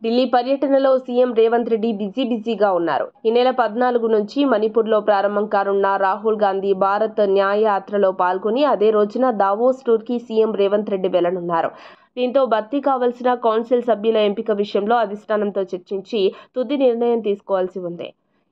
ఢిల్లీ పర్యటనలో సీఎం రేవంత్ రెడ్డి బిజీగా ఉన్నారు. ఈ నెల 14 నుంచి మణిపూర్లో ప్రారంభం కానున్న రాహుల్ గాంధీ భారత్ న్యాయ యాత్రలో పాల్గొని అదే రోజున దావోస్ టూర్కి సీఎం రేవంత్ రెడ్డి వెళ్లనున్నారు. దీంతో భర్తీ కావాల్సిన కౌన్సిల్ సభ్యుల ఎంపిక విషయంలో అధిష్టానంతో చర్చించి తుది నిర్ణయం తీసుకోవాల్సి ఉంది.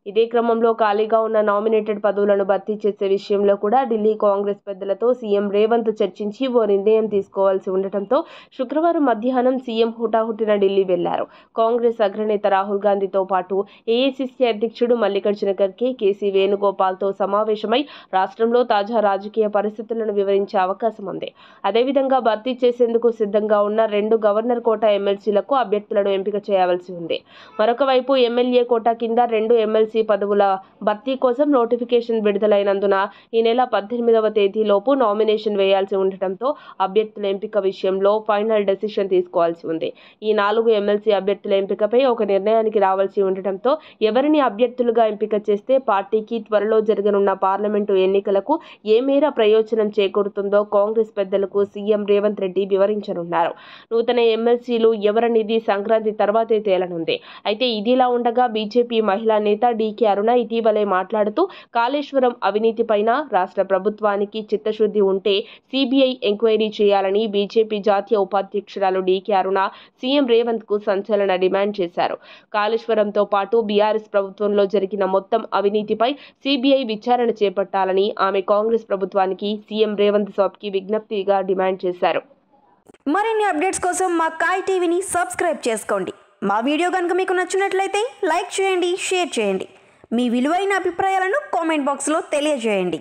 ఇదే క్రమంలో ఖాళీగా ఉన్న నామినేటెడ్ పదవులను భర్తీ చేసే విషయంలో కూడా ఢిల్లీ కాంగ్రెస్ పెద్దలతో సీఎం రేవంత్ చర్చించి ఓ నిర్ణయం తీసుకోవాల్సి ఉండటంతో శుక్రవారం మధ్యాహ్నం సీఎం హుటాహుటిన ఢిల్లీ వెళ్లారు. కాంగ్రెస్ అగ్రనేత రాహుల్ గాంధీతో పాటు ఏఐసీసీ అధ్యక్షుడు మల్లికార్జున ఖర్గే, కేసీ వేణుగోపాల్తో సమావేశమై రాష్ట్రంలో తాజా రాజకీయ పరిస్థితులను వివరించే అవకాశం ఉంది. అదేవిధంగా భర్తీ చేసేందుకు సిద్ధంగా ఉన్న 2 గవర్నర్ కోటా ఎమ్మెల్సీలకు అభ్యర్థులను ఎంపిక చేయవలసి ఉంది. మరొక వైపు ఎమ్మెల్యే కోటా కింద 2 ఎమ్మెల్సీ పదవుల భర్తీ కోసం నోటిఫికేషన్ విడుదలైనందున ఈ నెల 18వ తేదీలోపు నామినేషన్ వేయాల్సి ఉండటంతో అభ్యర్థుల ఎంపిక విషయంలో ఫైనల్ డెసిషన్ తీసుకోవాల్సి ఉంది. ఈ 4 ఎమ్మెల్సీ అభ్యర్థుల ఎంపికపై ఒక నిర్ణయానికి రావాల్సి ఉండటంతో ఎవరిని అభ్యర్థులుగా ఎంపిక చేస్తే పార్టీకి త్వరలో జరగనున్న పార్లమెంటు ఎన్నికలకు ఏ మేర ప్రయోజనం చేకూరుతుందో కాంగ్రెస్ పెద్దలకు సీఎం రేవంత్ రెడ్డి వివరించనున్నారు. నూతన ఎమ్మెల్సీలు ఎవరనేది సంక్రాంతి తర్వాతే తేలనుంది. అయితే ఇదిలా ఉండగా బీజేపీ మహిళా నేత డీకే అరుణ ఇటీవలే మాట్లాడుతూ కాళేశ్వరం అవినీతిపైన రాష్ట్ర ప్రభుత్వానికి చిత్తశుద్ధి ఉంటే సీబీఐ ఎంక్వైరీ చేయాలని బీజేపీ జాతీయ ఉపాధ్యక్షురాలు డీకే అరుణ సీఎం రేవంత్ కు సంచలన డిమాండ్ చేశారు. కాళేశ్వరంతో పాటు బీఆర్ఎస్ ప్రభుత్వంలో జరిగిన మొత్తం అవినీతిపై సీబీఐ విచారణ చేపట్టాలని ఆమె కాంగ్రెస్ ప్రభుత్వానికి సీఎం రేవంత్ సాబ్కి విజ్ఞప్తిగా డిమాండ్ చేశారు. మరిన్ని అప్డేట్స్ కోసం మా కాయ్ టీవీని సబ్స్క్రైబ్ చేసుకోండి. మా వీడియో కనుక మీకు నచ్చినట్లయితే లైక్ చేయండి, షేర్ చేయండి. మీ విలువైన అభిప్రాయాలను కామెంట్ బాక్స్లో తెలియజేయండి.